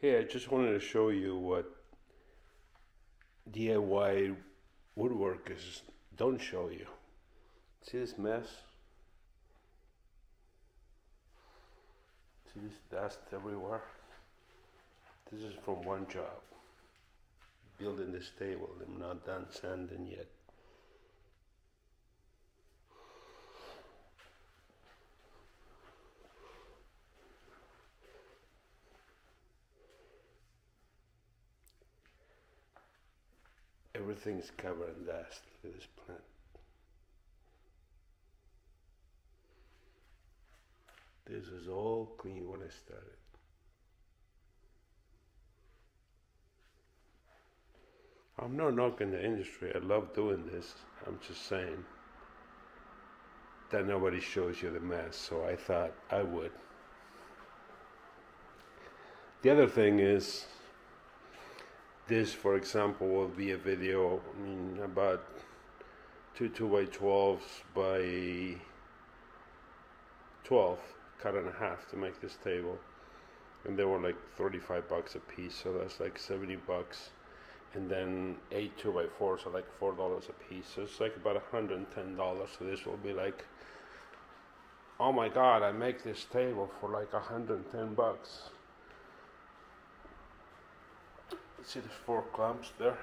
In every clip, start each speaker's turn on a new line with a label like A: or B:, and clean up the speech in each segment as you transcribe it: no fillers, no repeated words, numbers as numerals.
A: Hey, I just wanted to show you what DIY woodworkers don't show you. See this mess? See this dust everywhere? This is from one job. Building this table. I'm not done sanding yet. Everything's covered in dust. Look at this plant. This is all clean when I started. I'm not knocking the industry. I love doing this. I'm just saying that nobody shows you the mess, so I thought I would. The other thing is, this, for example, will be a video, about two 2x12s by 12, cut in half to make this table. And they were like $35 a piece, so that's like $70. And then 8 2x4s are like $4 a piece, so it's like about $110. So this will be like, oh my God, I make this table for like $110. See there's 4 clumps there.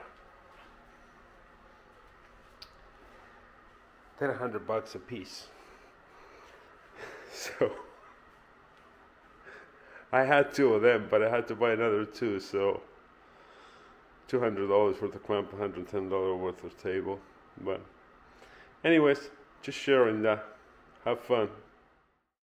A: They're $100 a piece. So I had 2 of them, but I had to buy another 2, so $200 worth of clamp, $110 worth of table. But anyways, just sharing that. Have fun.